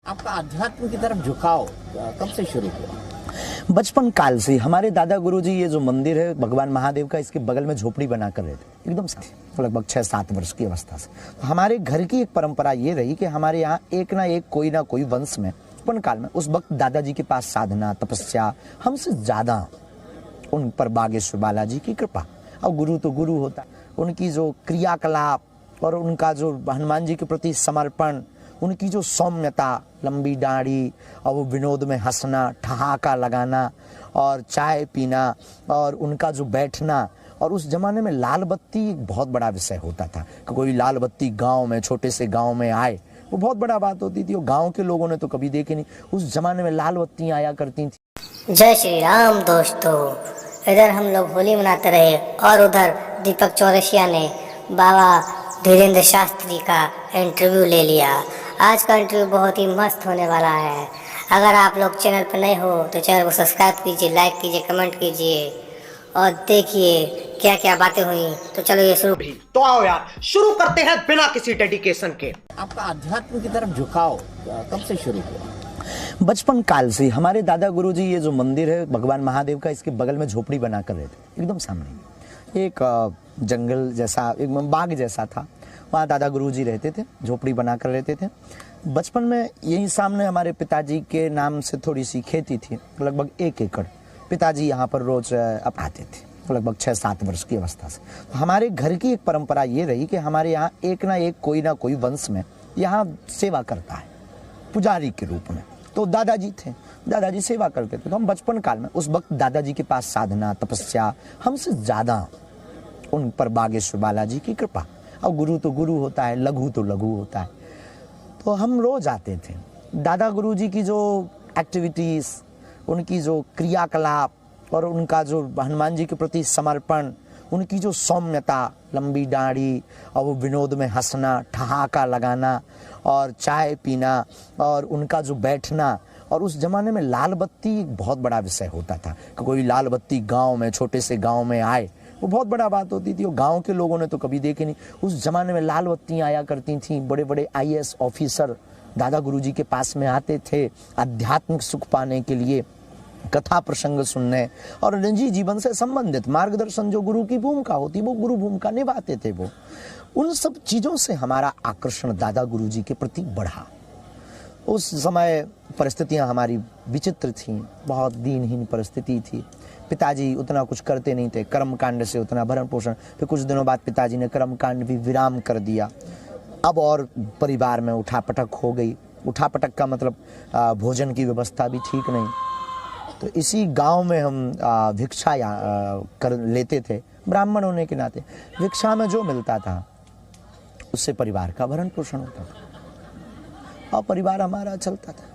आपका अध्यात्म की तरफ झुकाव कब से शुरू हुआ? बचपन काल से हमारे दादा गुरुजी ये जो मंदिर है भगवान महादेव का, इसके बगल में झोपड़ी बना कर रहते एकदम साथी, तो लगभग 6-7 वर्ष की अवस्था से। तो हमारे घर की एक परंपरा ये रही कि हमारे यहाँ एक ना कोई वंश में बचपन काल में, उस वक्त दादाजी के पास साधना तपस्या हमसे ज्यादा, उन पर बागेश्वर बालाजी की कृपा। और गुरु तो गुरु होता, उनकी जो क्रियाकलाप और उनका जो हनुमान जी के प्रति समर्पण, उनकी जो सौम्यता, लंबी दाढ़ी और वो विनोद में हंसना, ठहाका लगाना और चाय पीना और उनका जो बैठना। और उस जमाने में लाल बत्ती एक बहुत बड़ा विषय होता था कि कोई लाल बत्ती गांव में, छोटे से गांव में आए, वो बहुत बड़ा बात होती थी। और गांव के लोगों ने तो कभी देखी नहीं, उस जमाने में लाल बत्तियां आया करती थी। जय श्री राम दोस्तों, इधर हम लोग होली मनाते रहे और उधर दीपक चौरसिया ने बाबा धीरेन्द्र शास्त्री का इंटरव्यू ले लिया। आज का इंटरव्यू बहुत ही मस्त होने वाला है। अगर आप लोग चैनल पर नए हो तो चैनल को सब्सक्राइब कीजिए, लाइक कीजिए, कमेंट कीजिए और देखिए क्या क्या बातें हुई। तो चलो ये शुरू। तो आओ यार शुरू करते हैं बिना किसी डेडिकेशन के। आपका अध्यात्म की तरफ झुकाव कब से शुरू हुआ? बचपन काल से हमारे दादा गुरुजी ये जो मंदिर है भगवान महादेव का, इसके बगल में झोपड़ी बना कर रहते एकदम सामने। एक जंगल जैसा, एक बाग जैसा था, वहाँ दादा गुरुजी रहते थे, झोपड़ी बना कर रहते थे। बचपन में यही सामने हमारे पिताजी के नाम से थोड़ी सी खेती थी, लगभग 1 एकड़। पिताजी यहाँ पर रोज आते थे, लगभग 6-7 वर्ष की अवस्था से। तो हमारे घर की एक परंपरा ये रही कि हमारे यहाँ एक ना कोई वंश में यहाँ सेवा करता है पुजारी के रूप में। तो दादाजी थे, दादाजी सेवा करते थे। तो हम बचपन काल में, उस वक्त दादाजी के पास साधना तपस्या हमसे ज्यादा, उन पर बागेश्वर बालाजी की कृपा। और गुरु तो गुरु होता है, लघु तो लघु होता है। तो हम रोज आते थे। दादा गुरुजी की जो एक्टिविटीज, उनकी जो क्रियाकलाप और उनका जो हनुमान जी के प्रति समर्पण, उनकी जो सौम्यता, लंबी दाढ़ी और वो विनोद में हंसना, ठहाका लगाना और चाय पीना और उनका जो बैठना। और उस जमाने में लाल बत्ती एक बहुत बड़ा विषय होता था कि कोई लाल बत्ती गांव में, छोटे से गांव में आए, वो बहुत बड़ा बात होती थी। और गांव के लोगों ने तो कभी देखी नहीं, उस जमाने में लाल बत्तियां आया करती थी। बड़े बड़े IAS ऑफिसर दादा गुरुजी के पास में आते थे आध्यात्मिक सुख पाने के लिए, कथा प्रसंग सुनने और निजी जीवन से संबंधित मार्गदर्शन जो गुरु की भूमिका होती, वो गुरु भूमिका निभाते थे। वो उन सब चीजों से हमारा आकर्षण दादा गुरुजी के प्रति बढ़ा। उस समय परिस्थितियां हमारी विचित्र थीं, बहुत दीनहीन परिस्थिति थी। पिताजी उतना कुछ करते नहीं थे, कर्म कांड से उतना भरण पोषण। फिर कुछ दिनों बाद पिताजी ने कर्म कांड भी विराम कर दिया। अब और परिवार में उठापटक हो गई। उठापटक का मतलब भोजन की व्यवस्था भी ठीक नहीं। तो इसी गांव में हम भिक्षा कर लेते थे, ब्राह्मण होने के नाते। भिक्षा में जो मिलता था उससे परिवार का भरण पोषण होता था और परिवार हमारा चलता था।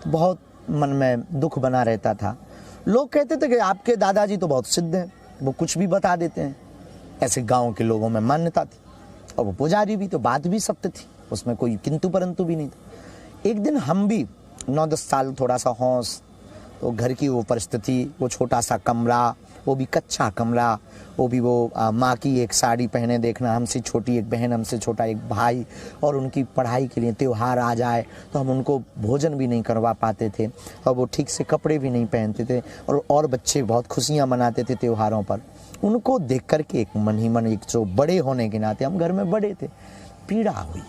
तो बहुत मन में दुख बना रहता था। लोग कहते थे कि आपके दादाजी तो बहुत सिद्ध हैं, वो कुछ भी बता देते हैं। ऐसे गांव के लोगों में मान्यता थी। और वो पुजारी भी, तो बात भी सत्य थी, उसमें कोई किंतु परंतु भी नहीं था। एक दिन हम भी 9-10 साल, थोड़ा सा होश, तो घर की वो परिस्थिति, वो छोटा सा कमरा, वो भी कच्चा कमरा, वो भी वो माँ की एक साड़ी पहने देखना, हमसे छोटी एक बहन, हमसे छोटा एक भाई, और उनकी पढ़ाई के लिए त्योहार आ जाए तो हम उनको भोजन भी नहीं करवा पाते थे और वो ठीक से कपड़े भी नहीं पहनते थे। और बच्चे बहुत खुशियाँ मनाते थे त्योहारों पर। उनको देख कर के एक मन ही मन, एक जो बड़े होने के नाते, हम घर में बड़े थे, पीड़ा हुई।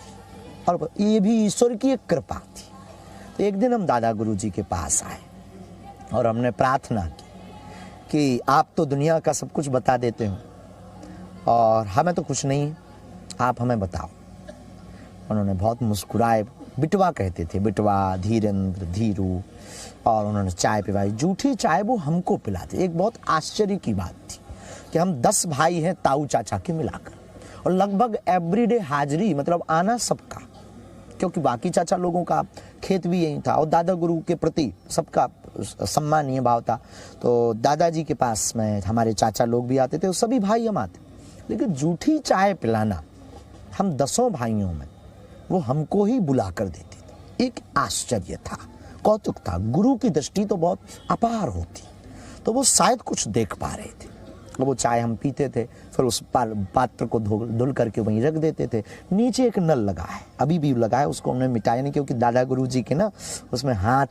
और ये भी ईश्वर की एक कृपा थी। तो एक दिन हम दादा गुरुजी के पास आए और हमने प्रार्थना की कि आप तो दुनिया का सब कुछ बता देते हो और हमें तो कुछ नहीं, आप हमें बताओ। उन्होंने बहुत मुस्कुराए, बिटवा कहते थे, बिटवा, धीरेन्द्र, धीरू। और उन्होंने चाय पिलाई, जूठी चाय वो हमको पिलाते। एक बहुत आश्चर्य की बात थी कि हम 10 भाई हैं ताऊ चाचा के मिलाकर, और लगभग एवरीडे हाजिरी, मतलब आना सबका, क्योंकि बाकी चाचा लोगों का खेत भी यही था और दादा गुरु के प्रति सबका सम्मानीय भाव था। तो दादाजी के पास में हमारे चाचा लोग भी आते थे, सभी भाई हम आते। लेकिन जूठी चाय पिलाना हम 10 भाइयों में वो हमको ही बुला कर देते थे। एक आश्चर्य था, कौतुक था। गुरु की दृष्टि तो बहुत अपार होती, तो वो शायद कुछ देख पा रहे थे। वो चाय हम पीते थे, फिर उस पात्र को धुल करके वहीं रख देते थे। नीचे एक नल लगा है, अभी भी लगा है, उसको हमने मिटाया नहीं, क्योंकि दादा गुरुजी के ना उसमें हाथ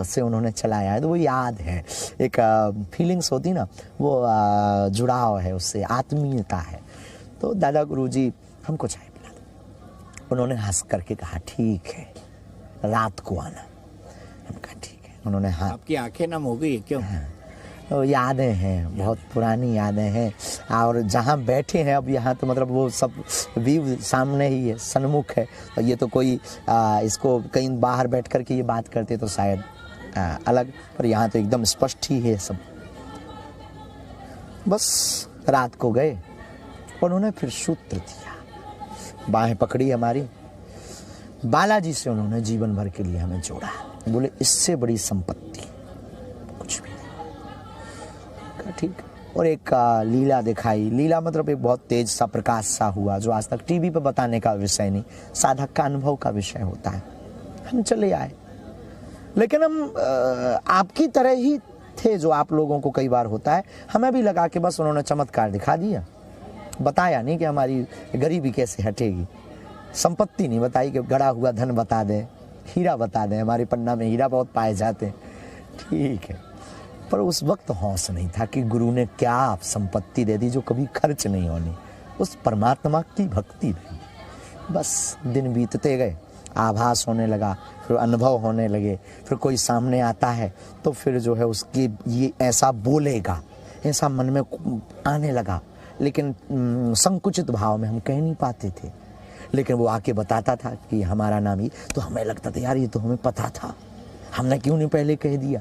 से उन्होंने चलाया है, तो वो याद है, एक फीलिंग्स होती ना, वो जुड़ाव है उससे, आत्मीयता है। तो दादा गुरुजी हमको चाय पिला दो। उन्होंने हंस करके कहा ठीक है, रात को आना। हम कहा ठीक है। उन्होंने हाँ, आपकी आंखें नम हो गई क्यों? तो यादें हैं, बहुत पुरानी यादें हैं, और जहाँ बैठे हैं अब यहाँ तो मतलब वो सब व्यू सामने ही है, सन्मुख है। और ये तो कोई इसको कहीं बाहर बैठ कर के ये बात करते तो शायद अलग, पर यहाँ तो एकदम स्पष्ट ही है सब। बस रात को गए, उन्होंने फिर सूत्र दिया, बाहें पकड़ी हमारी, बालाजी से उन्होंने जीवन भर के लिए हमें जोड़ा। बोले इससे बड़ी संपत्ति कुछ भी नहीं। ठीक। और एक लीला दिखाई। लीला मतलब एक बहुत तेज सा प्रकाश सा हुआ, जो आज तक टीवी पे बताने का विषय नहीं, साधक का अनुभव का विषय होता है। हम चले आए, लेकिन हम आपकी तरह ही थे, जो आप लोगों को कई बार होता है। हमें भी लगा कि बस उन्होंने चमत्कार दिखा दिया, बताया नहीं कि हमारी गरीबी कैसे हटेगी, संपत्ति नहीं बताई कि गड़ा हुआ धन बता दें, हीरा बता दें, हमारे पन्ना में हीरा बहुत पाए जाते हैं, ठीक है। पर उस वक्त होश नहीं था कि गुरु ने क्या संपत्ति दे दी जो कभी खर्च नहीं होनी, उस परमात्मा की भक्ति नहीं। बस दिन बीतते गए, आभास होने लगा, फिर अनुभव होने लगे, फिर कोई सामने आता है तो फिर जो है उसकी ये ऐसा बोलेगा, ऐसा मन में आने लगा, लेकिन संकुचित भाव में हम कह नहीं पाते थे। लेकिन वो आके बताता था कि हमारा नाम ही, तो हमें लगता था यार ये तो हमें पता था, हमने क्यों नहीं पहले कह दिया।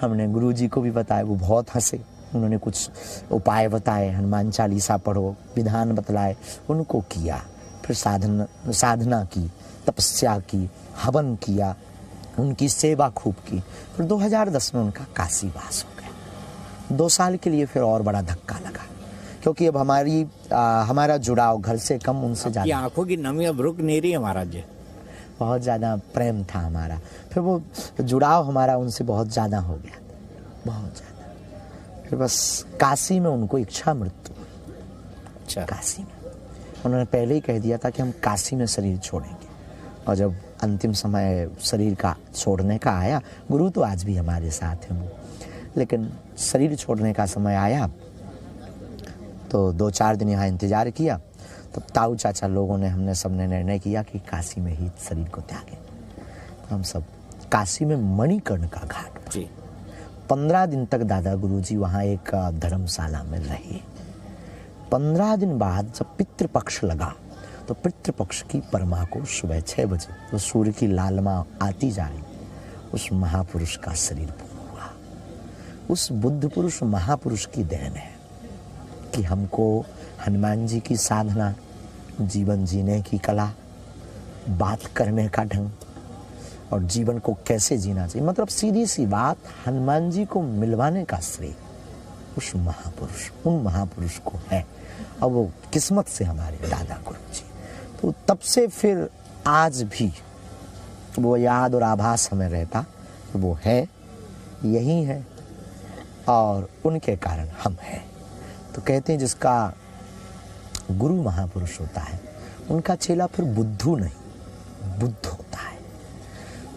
हमने गुरुजी को भी बताया, वो बहुत हंसे, उन्होंने कुछ उपाय बताए, हनुमान चालीसा पढ़ो, विधान बतलाए, उनको किया। फिर साधना की, तपस्या की, हवन किया, उनकी सेवा खूब की। फिर 2010 में उनका काशी वास हो गया। 2 साल के लिए फिर और बड़ा धक्का लगा, क्योंकि अब हमारा जुड़ाव घर से कम, उनसे ज़्यादा। आंखों की नमी अब रुक नहीं रही है महाराज जी। बहुत ज़्यादा प्रेम था हमारा, फिर वो जुड़ाव हमारा उनसे बहुत ज़्यादा हो गया, बहुत ज़्यादा। फिर बस काशी में उनको इच्छा मृत्यु। अच्छा। काशी में उन्होंने पहले ही कह दिया था कि हम काशी में शरीर छोड़ेंगे, और जब अंतिम समय शरीर का छोड़ने का आया, गुरु तो आज भी हमारे साथ हैं वो, लेकिन शरीर छोड़ने का समय आया तो 2-4 दिन यहाँ इंतज़ार किया। तब ताऊ चाचा लोगों ने, हमने सबने निर्णय किया कि काशी में ही शरीर को त्यागें। हम सब काशी में मणिकर्ण का घाट, जी, 15 दिन तक दादा गुरुजी वहाँ एक धर्मशाला में रहे। 15 दिन बाद जब पितृपक्ष लगा, तो पितृपक्ष की परमा को सुबह 6 बजे तो सूर्य की लालमा आती जा रही, उस महापुरुष का शरीर पूर्ण हुआ। उस बुद्ध पुरुष महापुरुष की देन है कि हमको हनुमान जी की साधना, जीवन जीने की कला, बात करने का ढंग, और जीवन को कैसे जीना चाहिए, मतलब सीधी सी बात, हनुमान जी को मिलवाने का श्रेय उस महापुरुष, उन महापुरुष को है। और वो किस्मत से हमारे दादा गुरु जी, तो तब से फिर आज भी वो याद और आभास हमें रहता, वो है, यही है, और उनके कारण हम हैं। तो कहते हैं जिसका गुरु महापुरुष होता है, उनका चेला फिर बुद्धू नहीं, बुद्ध होता है।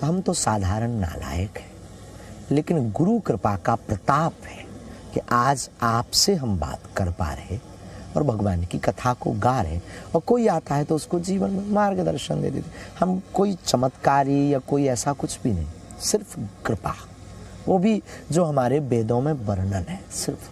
हम तो साधारण नालायक हैं, लेकिन गुरु कृपा का प्रताप है कि आज आपसे हम बात कर पा रहे और भगवान की कथा को गा रहे, और कोई आता है तो उसको जीवन में मार्गदर्शन दे देते। हम कोई चमत्कारी या कोई ऐसा कुछ भी नहीं, सिर्फ कृपा, वो भी जो हमारे वेदों में वर्णन है, सिर्फ